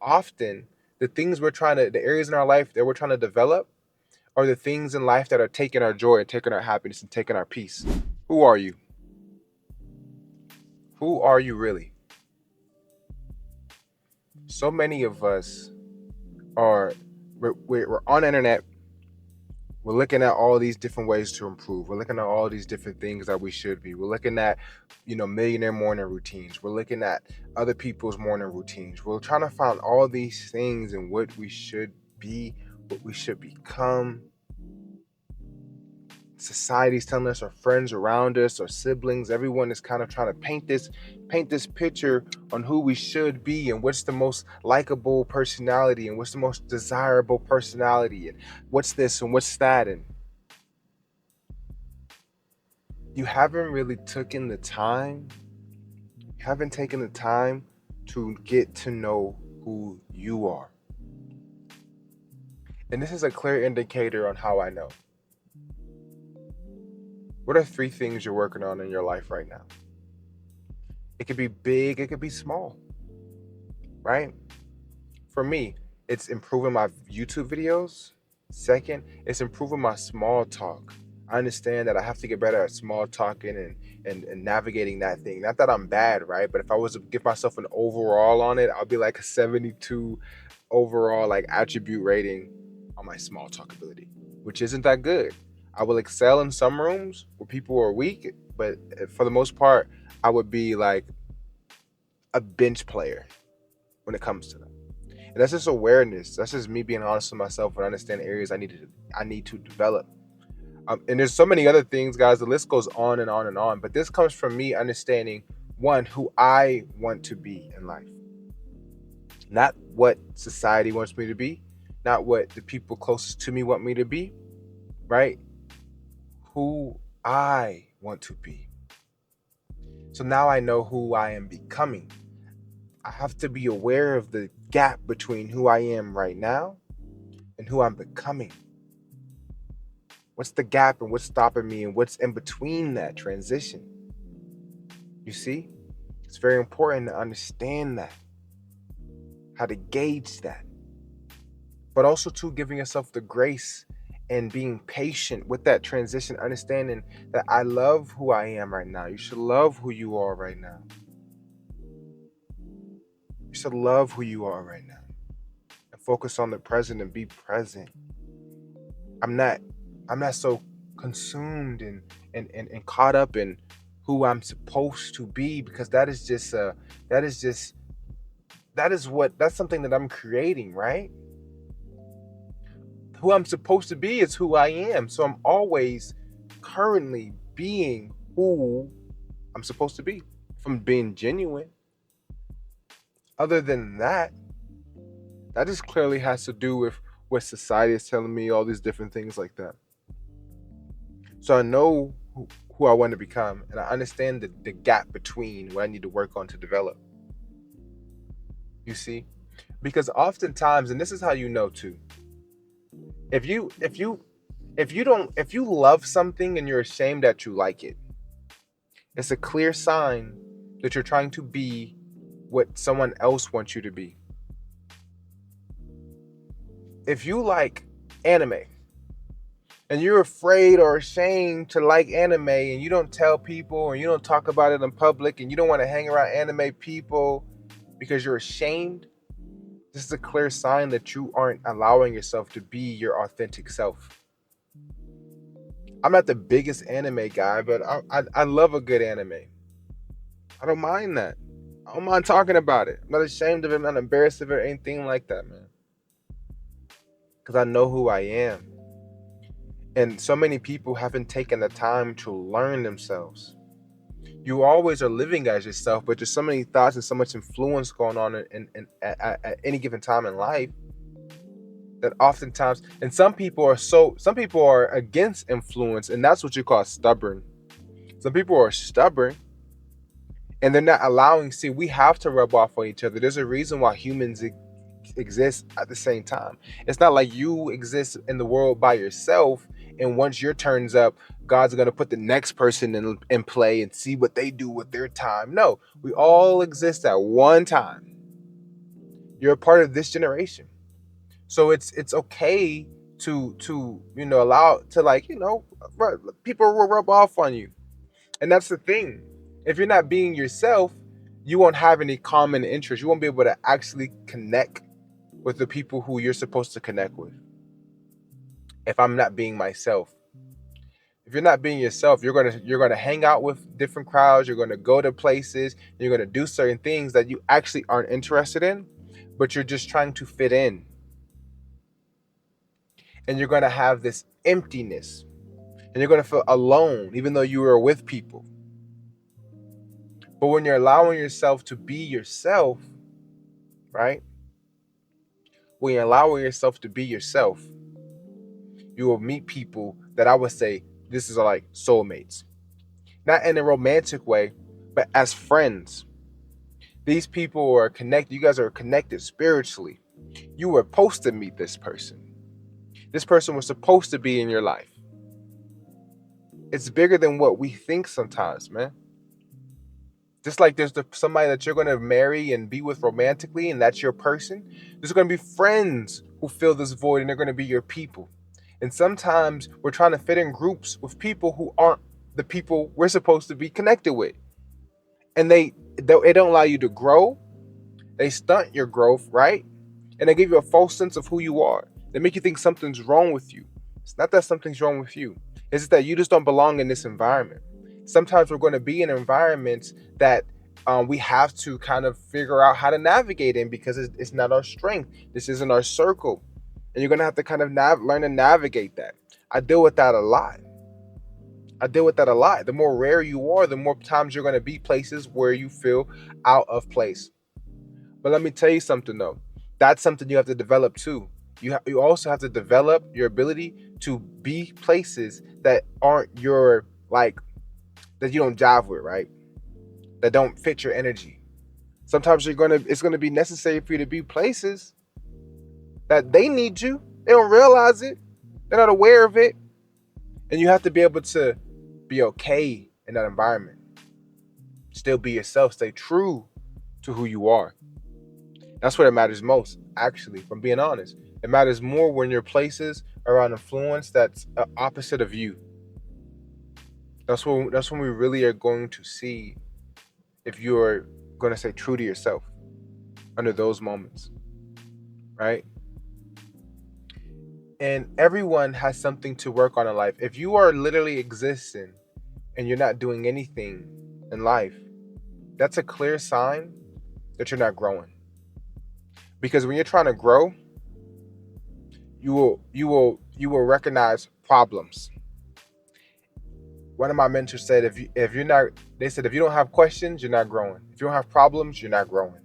often the areas in our life that we're trying to develop are the things in life that are taking our joy and taking our happiness and taking our peace. Who are you? Who are you really? So many of us are, we're on the internet. We're looking at all these different ways to improve. We're looking at all these different things that we should be. We're looking at, millionaire morning routines. We're looking at other people's morning routines. We're trying to find all these things and what we should be, what we should become. Society's telling us, our friends around us, our siblings, everyone is kind of trying to paint this picture on who we should be and what's the most likable personality and what's the most desirable personality and what's this and what's that. And you haven't really taken the time to get to know who you are. And this is a clear indicator on how I know. What are 3 things you're working on in your life right now? It could be big, it could be small, right? For me, it's improving my YouTube videos. Second, it's improving my small talk. I understand that I have to get better at small talking and navigating that thing. Not that I'm bad, right? But if I was to give myself an overall on it, I'll be like a 72 overall like attribute rating on my small talk ability, which isn't that good. I will excel in some rooms where people are weak, but for the most part, I would be like a bench player when it comes to them. And that's just awareness. That's just me being honest with myself and understand areas I need to develop. And there's so many other things, guys. The list goes on and on and on. But this comes from me understanding, one, who I want to be in life. Not what society wants me to be. Not what the people closest to me want me to be. Right? Who I want to be. So now I know who I am becoming. I have to be aware of the gap between who I am right now and who I'm becoming. What's the gap and what's stopping me and what's in between that transition? You see? It's very important to understand that, how to gauge that. But also too, giving yourself the grace and being patient with that transition, understanding that I love who I am right now. You should love who you are right now. You should love who you are right now. And focus on the present and be present. I'm not so consumed and caught up in who I'm supposed to be, because that's something that I'm creating, right? Who I'm supposed to be is who I am. So I'm always currently being who I'm supposed to be. If I'm being genuine. Other than that, that just clearly has to do with what society is telling me, all these different things like that. So I know who I want to become, and I understand the gap between what I need to work on to develop. You see? Because oftentimes, and this is how you know too, if you love something and you're ashamed that you like it, it's a clear sign that you're trying to be what someone else wants you to be. If you like anime and you're afraid or ashamed to like anime and you don't tell people and you don't talk about it in public and you don't want to hang around anime people because you're ashamed, this is a clear sign that you aren't allowing yourself to be your authentic self. I'm not the biggest anime guy, but I love a good anime. I don't mind that. I don't mind talking about it. I'm not ashamed of it. I'm not embarrassed of it or anything like that, man. Because I know who I am. And so many people haven't taken the time to learn themselves. You always are living as yourself, but there's so many thoughts and so much influence going on at any given time in life that oftentimes, and some people are against influence, and that's what you call stubborn. Some people are stubborn and they're not allowing, see, we have to rub off on each other. There's a reason why humans exist at the same time. It's not like you exist in the world by yourself, and once your turn's up, God's going to put the next person in play and see what they do with their time. No, we all exist at one time. You're a part of this generation. So it's okay to allow to, like, people will rub off on you. And that's the thing. If you're not being yourself, you won't have any common interests. You won't be able to actually connect with the people who you're supposed to connect with. If I'm not being myself, if you're not being yourself, you're gonna hang out with different crowds. You're gonna go to places. You're gonna do certain things that you actually aren't interested in, but you're just trying to fit in. And you're gonna have this emptiness, and you're gonna feel alone, even though you were with people. But when you're allowing yourself to be yourself, right? When you're allowing yourself to be yourself, you will meet people that I would say this is like soulmates. Not in a romantic way, but as friends. These people are connected. You guys are connected spiritually. You were supposed to meet this person. This person was supposed to be in your life. It's bigger than what we think sometimes, man. Just like there's somebody that you're going to marry and be with romantically, and that's your person. There's going to be friends who fill this void, and they're going to be your people. And sometimes we're trying to fit in groups with people who aren't the people we're supposed to be connected with. And they don't allow you to grow. They stunt your growth, right? And they give you a false sense of who you are. They make you think something's wrong with you. It's not that something's wrong with you. It's just that you just don't belong in this environment. Sometimes we're going to be in environments that we have to kind of figure out how to navigate in, because it's not our strength. This isn't our circle. And you're going to have to kind of learn to navigate that. I deal with that a lot. The more rare you are, the more times you're going to be places where you feel out of place. But let me tell you something, though. That's something you have to develop too. You also have to develop your ability to be places that aren't your, like, that you don't jive with, right? That don't fit your energy. Sometimes it's gonna be necessary for you to be places that they need you. They don't realize it. They're not aware of it. And you have to be able to be okay in that environment. Still be yourself. Stay true to who you are. That's what it matters most, actually, if I'm being honest. It matters more when your places are around influence that's opposite of you. That's when we really are going to see if you're going to stay true to yourself under those moments, right? And everyone has something to work on in life. If you are literally existing and you're not doing anything in life, that's a clear sign that you're not growing. Because when you're trying to grow, you will recognize problems. One of my mentors said, if you don't have questions, you're not growing. If you don't have problems, you're not growing.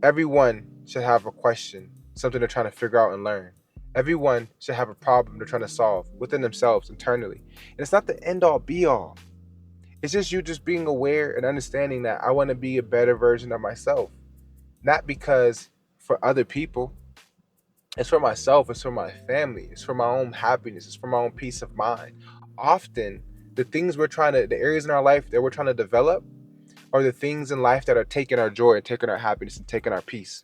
Everyone should have a question, something they're trying to figure out and learn. Everyone should have a problem they're trying to solve within themselves internally. And it's not the end all be all. It's just you just being aware and understanding that I want to be a better version of myself. Not because for other people. It's for myself. It's for my family. It's for my own happiness. It's for my own peace of mind. Often, the areas in our life that we're trying to develop are the things in life that are taking our joy and taking our happiness and taking our peace.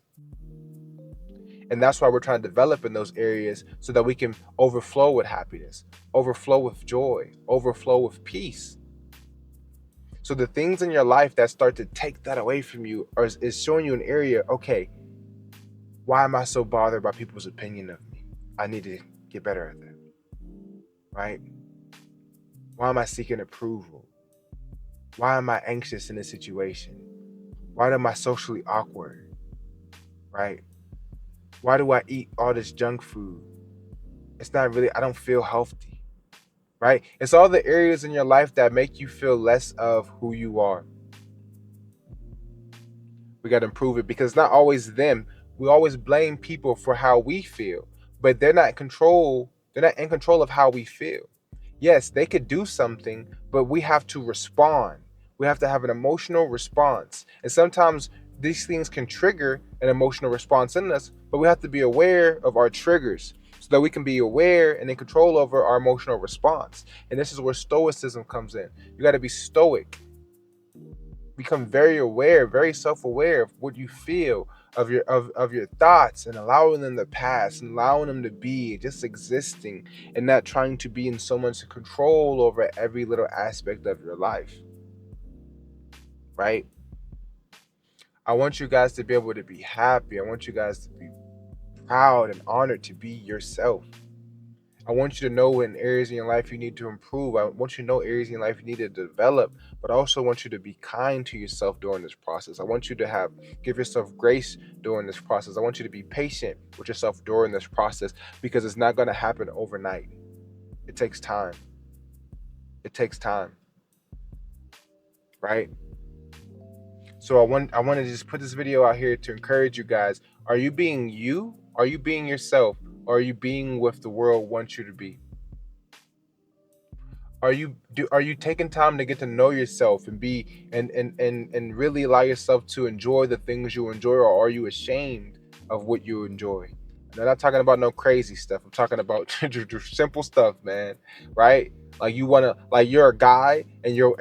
And that's why we're trying to develop in those areas so that we can overflow with happiness, overflow with joy, overflow with peace. So the things in your life that start to take that away from you is showing you an area, okay, why am I so bothered by people's opinion of me? I need to get better at that, right? Why am I seeking approval? Why am I anxious in this situation? Why am I socially awkward, right? Why do I eat all this junk food? I don't feel healthy, right? It's all the areas in your life that make you feel less of who you are. We got to improve it, because it's not always them. We always blame people for how we feel, but they're not in control of how we feel. Yes, they could do something, but we have to respond. We have to have an emotional response. And sometimes these things can trigger an emotional response in us, but we have to be aware of our triggers so that we can be aware and in control over our emotional response. And this is where stoicism comes in. You got to be stoic. Become very aware, very self-aware of what you feel, of your thoughts, and allowing them to pass and allowing them to be just existing, and not trying to be in so much control over every little aspect of your life, right? I want you guys to be able to be happy. I want you guys to be proud and honored to be yourself. I want you to know in areas in your life you need to improve. I want you to know areas in your life you need to develop, but I also want you to be kind to yourself during this process. I want you to give yourself grace during this process. I want you to be patient with yourself during this process, because it's not going to happen overnight. It takes time. It takes time, right? So I want to just put this video out here to encourage you guys. Are you being you? Are you being yourself? Or are you being what the world wants you to be? Are you taking time to get to know yourself and be and really allow yourself to enjoy the things you enjoy, or are you ashamed of what you enjoy? And I'm not talking about no crazy stuff. I'm talking about simple stuff, man. Right? Like you wanna, like you're a guy and you're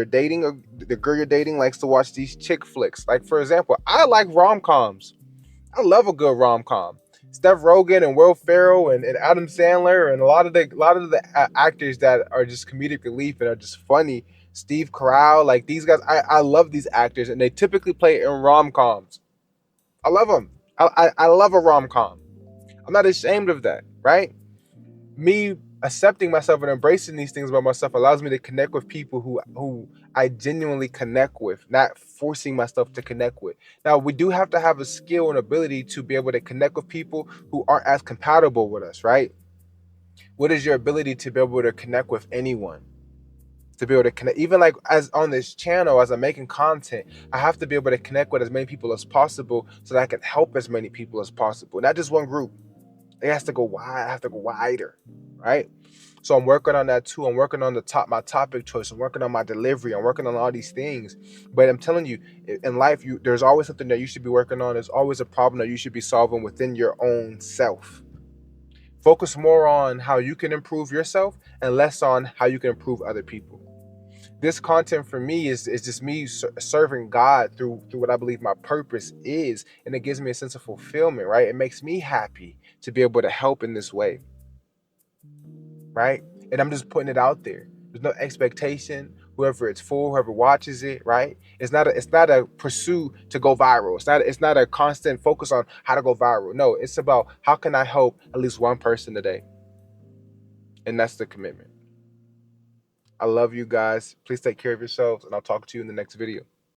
dating, or the girl you're dating likes to watch these chick flicks. Like, for example, I like rom-coms. I love a good rom com. Steph Rogen and Will Ferrell and Adam Sandler and a lot of the actors that are just comedic relief and are just funny. Steve Carell, like these guys, I love these actors, and they typically play in rom coms. I love them. I love a rom com. I'm not ashamed of that, right? Me accepting myself and embracing these things about myself allows me to connect with people who I genuinely connect with, not forcing myself to connect with. Now, we do have to have a skill and ability to be able to connect with people who aren't as compatible with us, right? What is your ability to be able to connect with anyone? To be able to connect, even like as on this channel, as I'm making content, I have to be able to connect with as many people as possible so that I can help as many people as possible, not just one group. It has to go wide. I have to go wider, right? So I'm working on that too. I'm working on my topic choice. I'm working on my delivery. I'm working on all these things. But I'm telling you, in life, there's always something that you should be working on. There's always a problem that you should be solving within your own self. Focus more on how you can improve yourself and less on how you can improve other people. This content for me is just me serving God through what I believe my purpose is, and it gives me a sense of fulfillment, right? It makes me happy to be able to help in this way, right? And I'm just putting it out there. There's no expectation. Whoever it's for, whoever watches it, right? It's not a pursuit to go viral. It's not a constant focus on how to go viral. No, it's about how can I help at least one person today, and that's the commitment. I love you guys. Please take care of yourselves, and I'll talk to you in the next video.